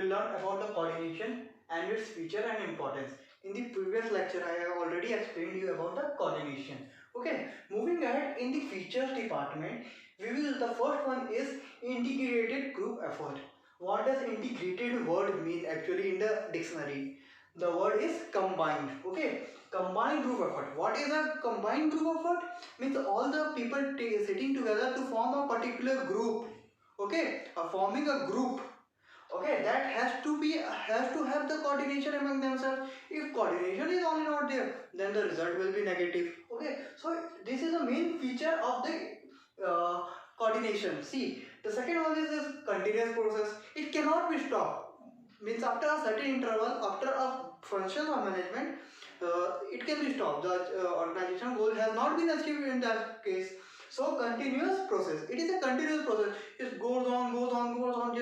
learn about the coordination and its feature and importance. In the previous lecture, I have already explained you about the coordination. Okay, moving ahead in the features department, the first one is integrated group effort. What does integrated word mean actually in the dictionary? The word is combined. Okay, combined group effort. What is a combined group effort? Means all the people sitting together to form a particular group. Okay, forming a group. Okay, that has to have the coordination among themselves. If coordination is only not there, then the result will be negative. Okay, so this is the main feature of the coordination. See, the second one is this continuous process. It cannot be stopped. Means after a certain interval, after a function of management, it can be stopped. The organization goal has not been achieved in that case. So continuous process. It is a continuous process. It goes on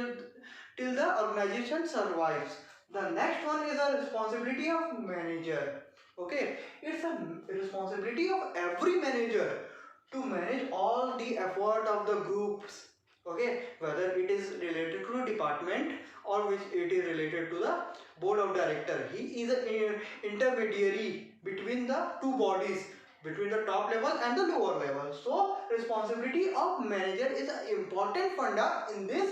till the organization survives. The next one is a responsibility of manager. Okay, it's a responsibility of every manager to manage all the effort of the groups. Okay, whether it is related to a department or which it is related to the board of director. He is an intermediary between the two bodies, between the top level and the lower level. So responsibility of manager is an important funda in this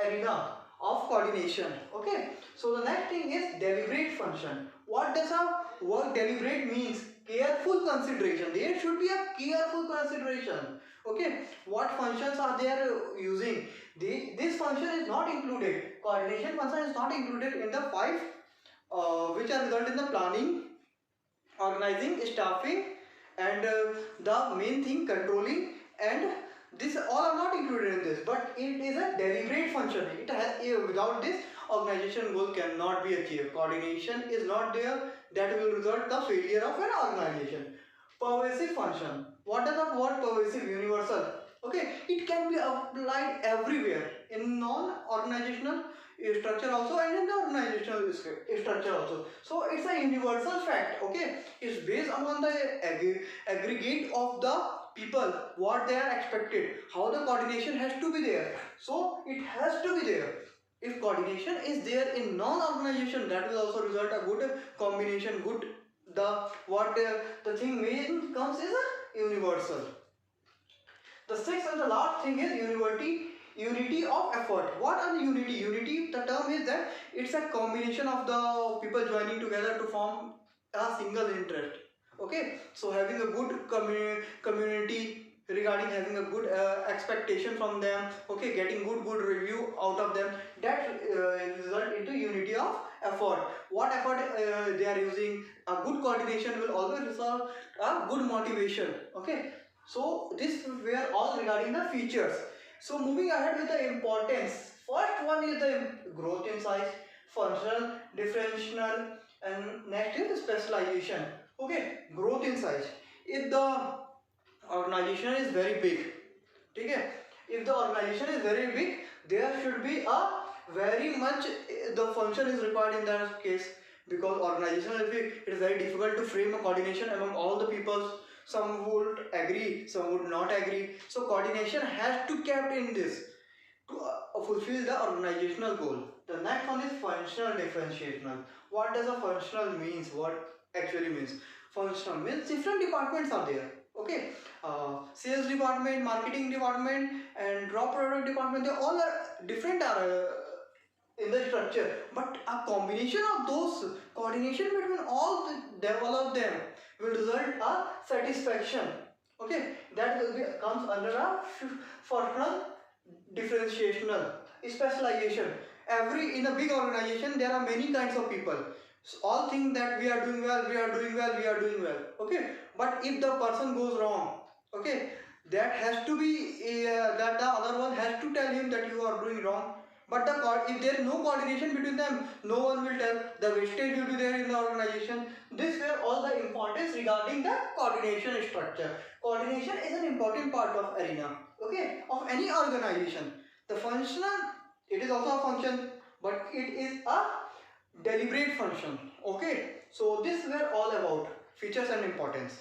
arena of coordination. Okay, so the next thing is deliberate function. What does a word deliberate means? Careful consideration. There should be a careful consideration. Okay, what functions are they using? This function is not included. Coordination function is not included in the 5 which are result in the planning, organizing, staffing, and the main thing controlling, and this all are not included in this, but it is a deliberate function. It has without this organization goal cannot be achieved. Coordination is not there, that will result the failure of an organization. Pervasive function. What does the word pervasive? Universal. Okay, it can be applied everywhere in non-organizational structure also and in the organizational structure also. So it's a universal fact. Okay, it's based upon the aggregate of the people, what they are expected, how the coordination has to be there. So it has to be there. If coordination is there in non-organization, that will also result a good combination, good the thing main comes is a universal. The sixth and the last thing is unity of effort. What are the unity? Unity, the term is that it's a combination of the people joining together to form a single interest. Okay, so having a good community regarding having a good expectation from them. Okay, getting good review out of them, that result into unity of effort. What effort they are using? A good coordination will always result a good motivation. Okay, so this were all regarding the features. So moving ahead with the importance. First one is the growth in size, functional, differential, and next is specialization. Okay, growth in size. If the organization is very big, okay, if the organization is very big, there should be a very much the function is required in that case, because organization is big, it is very difficult to frame a coordination among all the people. Some would agree, some would not agree. So coordination has to kept in this to fulfill the organizational goal. The next one is functional differentiational. What does a functional means? What actually means? Functional means different departments are there. Okay, sales department, marketing department, and raw product department. They all are different in the structure, but a combination of those coordination between all develop them will result a satisfaction. Okay, that will be comes under a functional differentiational specialization. Every in a big organization there are many kinds of people. So all think that we are doing well, we are doing well, we are doing well. Okay, but if the person goes wrong, okay, that has to be that the other one has to tell him that you are doing wrong. But if there is no coordination between them, no one will tell. The wastage will be there in the organization. This were all the importance regarding the coordination structure. Coordination is an important part of arena, okay, of any organization. The functional, it is also a function, but it is a deliberate function. Okay, so this were all about features and importance.